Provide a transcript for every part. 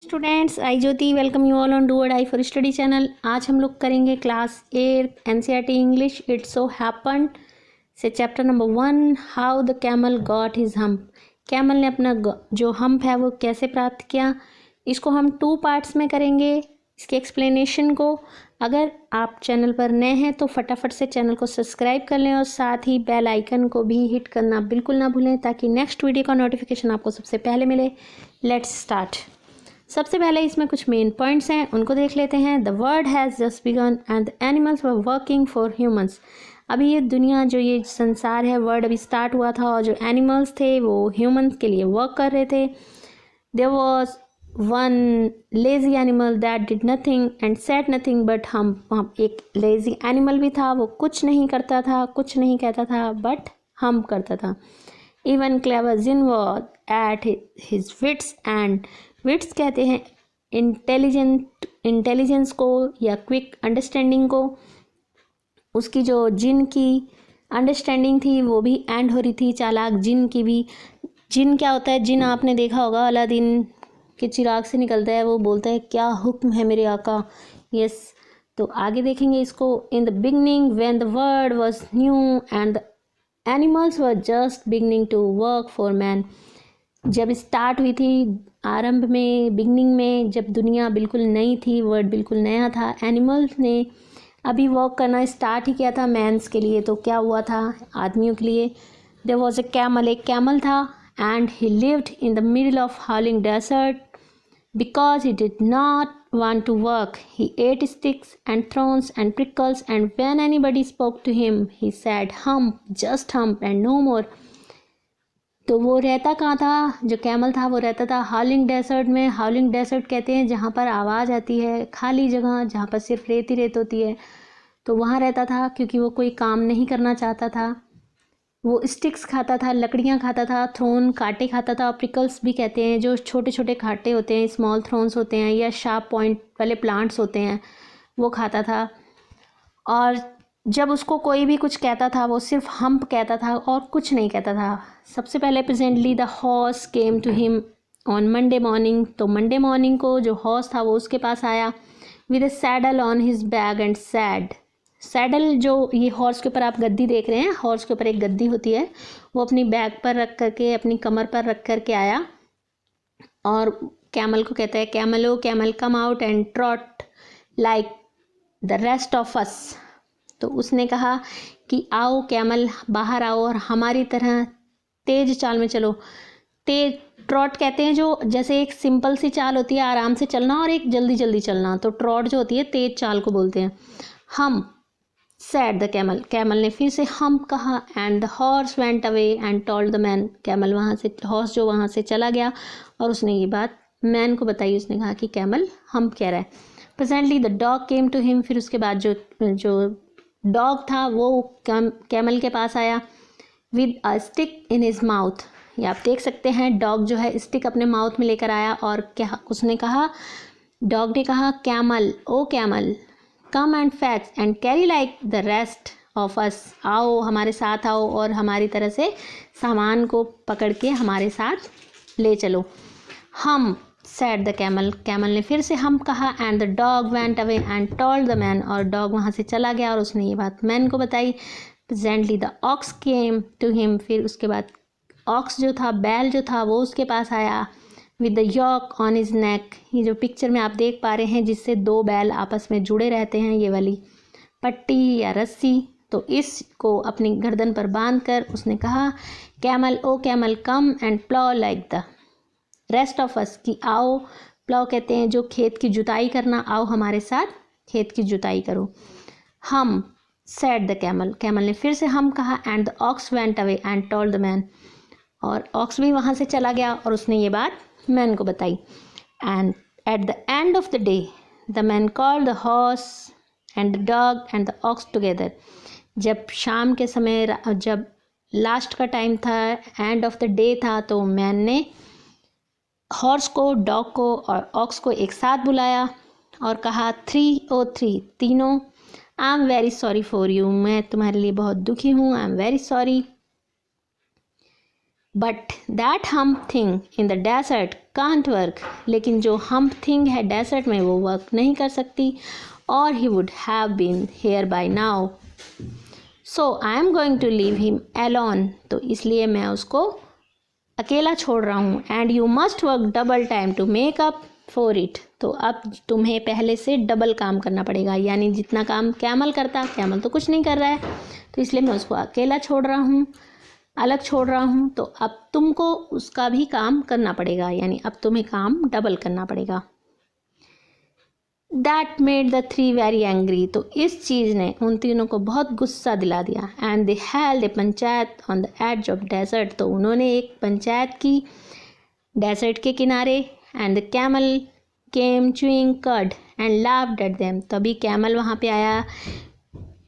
Students, I Jyoti welcome you all on do or I for study channel. आज हम लोग करेंगे class 8 NCERT English it's so happen से chapter number 1 how the camel got his hump. Camel ने अपना जो hump है वो कैसे प्राप्त किया। इसको हम 2 पार्ट्स में करेंगे, इसके एक्सप्लेनेशन को। अगर आप चैनल पर नए हैं तो फटाफट से चैनल को सब्सक्राइब कर लें और साथ ही बेल आइकन को भी हिट करना बिल्कुल ना भूलें ताकि नेक्स्ट वीडियो का नोटिफिकेशन आपको सबसे पहले मिले। Let's start. सबसे पहले इसमें कुछ मेन पॉइंट्स हैं, उनको देख लेते हैं। The world has just begun and the animals were working for humans. अभी ये दुनिया, जो ये संसार है, वर्ल्ड अभी स्टार्ट हुआ था और जो एनिमल्स थे वो ह्यूमंस के लिए वर्क कर रहे थे। There was one lazy animal that did nothing and said nothing but हम एक लेजी एनिमल भी था, वो कुछ नहीं करता था, कुछ नहीं कहता था, बट हम करता था। Even clever Jin was at his wits end wits कहते हैं इंटेलिजेंस को या क्विक अंडरस्टैंडिंग को। उसकी जो जिन की अंडरस्टैंडिंग थी वो भी एंड हो रही थी, चालाक जिन की भी। जिन क्या होता है? जिन आपने देखा होगा, अलादीन के चिराग से निकलता है, वो बोलता है क्या हुक्म है मेरे आका। यस, तो आगे देखेंगे इसको। In the beginning when the world was new and the animals were just beginning to work for man. जब स्टार्ट हुई थी, आरंभ में, बिगनिंग में, जब दुनिया बिल्कुल नई थी, वर्ड बिल्कुल नया था, एनिमल्स ने अभी वर्क करना स्टार्ट ही किया था मैंस के लिए। तो क्या हुआ था आदमियों के लिए? देयर वॉज ए कैमल, एक कैमल था, and he lived in the middle of howling desert because he did not want to work. He ate sticks and thorns and prickles, and when anybody spoke to him, he said, hump, just hump, and no more. तो वो रहता कहाँ था? जो camel था वो रहता था हॉलिंग डेजर्ट में। हॉलिंग डेजर्ट कहते हैं जहाँ पर आवाज़ आती है, खाली जगह जहाँ पर सिर्फ रेत ही रेत होती है, तो वहाँ रहता था क्योंकि वो कोई काम नहीं करना चाहता था। वो स्टिक्स खाता था, लकड़ियाँ खाता था, थ्रोन कांटे खाता था, और प्रिकल्स भी कहते हैं जो छोटे छोटे कांटे होते हैं, स्मॉल थ्रोन्स होते हैं या शार्प पॉइंट वाले प्लांट्स होते हैं, वो खाता था। और जब उसको कोई भी कुछ कहता था वो सिर्फ हम्प कहता था और कुछ नहीं कहता था। सबसे पहले presently the horse came to him on Monday morning. तो मंडे मॉर्निंग को जो हॉर्स था वो उसके पास आया with a saddle on his back and said. Saddle, जो ये हॉर्स के ऊपर आप गद्दी देख रहे हैं, हॉर्स के ऊपर एक गद्दी होती है, वो अपनी बैग पर रख करके, अपनी कमर पर रख करके आया और कैमल को कहता है, camel O camel come out and trot like the rest of us. तो उसने कहा कि आओ कैमल, बाहर आओ और हमारी तरह तेज चाल में चलो। तेज ट्रॉट कहते हैं जो जैसे एक सिंपल सी चाल होती है आराम से चलना और एक जल्दी जल्दी चलना, तो ट्रॉट जो होती है तेज चाल को बोलते हैं। हम सैड द कैमल, कैमल ने फिर से हम कहा, and the horse went away and told the man. Camel वहाँ से, हॉर्स जो वहाँ से चला गया और उसने ये बात मैन को बताई। उसने कहा कि कैमल हम कह रहा है। Presently the dog came to him. फिर उसके बाद जो डॉग था वो कैमल के पास आया with a stick in his mouth. ये आप देख सकते हैं, डॉग जो है स्टिक अपने माउथ में लेकर आया और क्या उसने कहा? डॉग ने कहा, camel O camel come and fetch and carry like the rest of us. आओ, हमारे साथ आओ और हमारी तरह से सामान को पकड़ के हमारे साथ ले चलो। हम सैड द कैमल, कैमल ने फिर से हम कहा, and the dog went away and told the man. और डॉग वहाँ से चला गया और उसने ये बात मैन को बताई। Presently the ox came to him. फिर उसके बाद ऑक्स जो था, बैल जो था, वो उसके पास आया with the yoke on his neck. ये जो पिक्चर में आप देख पा रहे हैं जिससे 2 बैल आपस में जुड़े रहते हैं, ये वाली पट्टी या रस्सी, तो इसको अपनी गर्दन पर बांध कर उसने कहा, camel O camel come and plough like the rest of us. कि आओ, प्लॉ कहते हैं जो खेत की जुताई करना, आओ हमारे साथ खेत की जुताई करो। हम सैड द कैमल, कैमल ने फिर से हम कहा, and the ox went away and told the man. और ऑक्स भी वहाँ से चला गया और उसने ये बात मैन को बताई। And at the end of the day the man called the horse and the dog and the ox together. जब शाम के समय, जब लास्ट का टाइम था, एंड ऑफ द डे था, तो मैन ने हॉर्स को, डॉग को और ऑक्स को एक साथ बुलाया और कहा, 303 तीनों, I am very sorry for you, मैं तुम्हारे लिए बहुत दुखी हूँ, I am very sorry. But that hump thing in the desert can't work, लेकिन जो हम्प थिंग है डेजर्ट में वो वर्क नहीं कर सकती, और he would have been here by now, so I am going to leave him alone, तो इसलिए मैं उसको अकेला छोड़ रहा हूँ। And you must work double time to make up for it, तो अब तुम्हें पहले से डबल काम करना पड़ेगा, यानी जितना काम कैमल करता, कैमल तो कुछ नहीं कर रहा है, तो इसलिए मैं उसको अकेला छोड़ रहा हूँ, अलग छोड़ रहा हूँ, तो अब तुमको उसका भी काम करना पड़ेगा, यानी अब तुम्हें काम डबल करना पड़ेगा। That made the three very angry, तो इस चीज़ ने उन तीनों को बहुत गुस्सा दिला दिया। And they held a panchayat on the edge of desert, तो उन्होंने एक पंचायत की डेजर्ट के किनारे। And the camel came chewing curd and laughed at them, तभी कैमल वहाँ पे आया।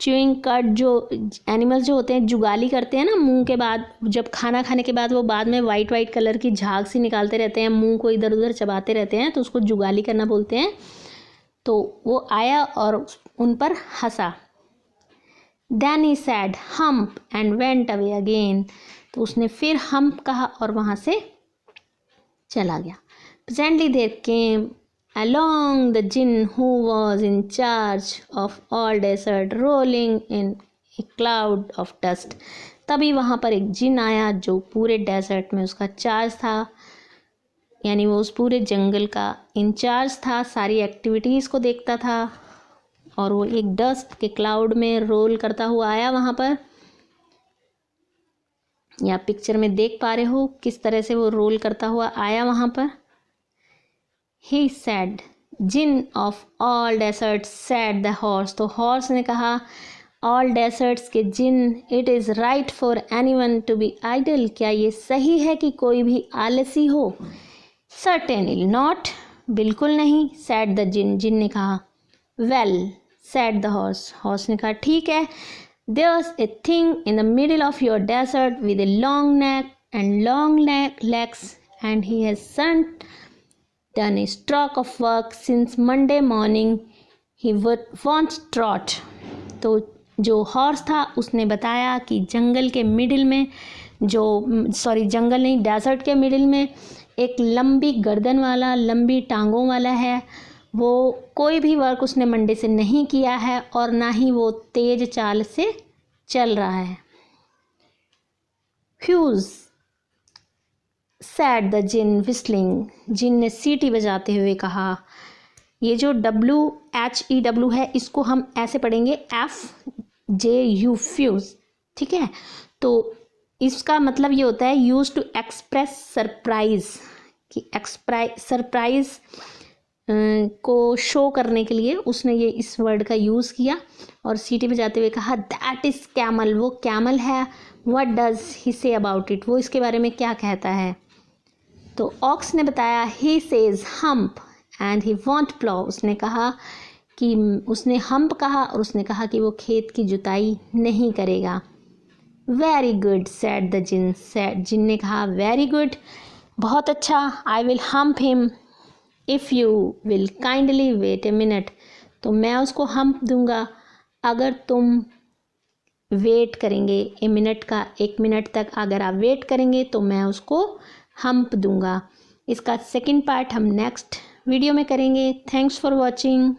च्यूइंग कर्ड, जो एनिमल्स जो होते हैं जुगाली करते हैं ना मुंह के बाद, जब खाना खाने के बाद वो बाद में वाइट वाइट कलर की झाग सी निकालते रहते हैं, मुंह को इधर उधर चबाते रहते हैं, तो उसको जुगाली करना बोलते हैं। तो वो आया और उन पर हंसा। Then he said hump and went away again, तो उसने फिर हम्प कहा और वहाँ से चला गया। Presently there came along the jinn who was in charge of all desert, rolling in a cloud of dust, तभी वहाँ पर एक जिन आया जो पूरे डेजर्ट में उसका चार्ज था, यानी वो उस पूरे जंगल का इंचार्ज था, सारी एक्टिविटीज़ को देखता था, और वो एक डस्ट के क्लाउड में रोल करता हुआ आया वहाँ पर। या पिक्चर में देख पा रहे हो किस तरह से वो रोल करता हुआ आया वहाँ पर। He said, Jinn of all deserts, said the horse, तो हॉर्स ने कहा all deserts के जिन, it is right for anyone to be idle, क्या ये सही है कि कोई भी आलसी हो? Certainly not, बिल्कुल नहीं, said the jinn, जिन ने कहा। Well, said the horse, horse ने कहा ठीक है, there's a thing in the middle of your desert with a long neck and long legs, and he has done a stroke of work since Monday morning, he won't trot, तो जो horse था उसने बताया कि जंगल के middle में जंगल नहीं, desert के मिडिल में एक लंबी गर्दन वाला, लंबी टांगों वाला है, वो कोई भी वर्क उसने मंडे से नहीं किया है और ना ही वो तेज चाल से चल रहा है। Fuse said the djinn whistling, djinn ने सीटी बजाते हुए कहा। ये जो WHEW है इसको हम ऐसे पढ़ेंगे FJU फ्यूज, ठीक है। तो इसका मतलब ये होता है यूज टू एक्सप्रेस सरप्राइज, कि सरप्राइज को शो करने के लिए उसने ये इस वर्ड का यूज़ किया और सीटी बजाते हुए कहा दैट इज़ कैमल, वो कैमल है। What does he say about it, वो इसके बारे में क्या कहता है। तो ऑक्स ने बताया he says hump and he won't plough, उसने कहा कि उसने हम्प कहा और उसने कहा कि वो खेत की जुताई नहीं करेगा। Very good said the jinn, जिन ने कहा वेरी गुड, बहुत अच्छा। I will hump him if you will kindly wait a minute, तो मैं उसको हम्प दूंगा अगर तुम वेट करेंगे ए मिनट का, 1 मिनट तक अगर आप वेट करेंगे तो मैं उसको हम्प दूंगा। इसका सेकंड पार्ट हम नेक्स्ट वीडियो में करेंगे। Thanks for watching.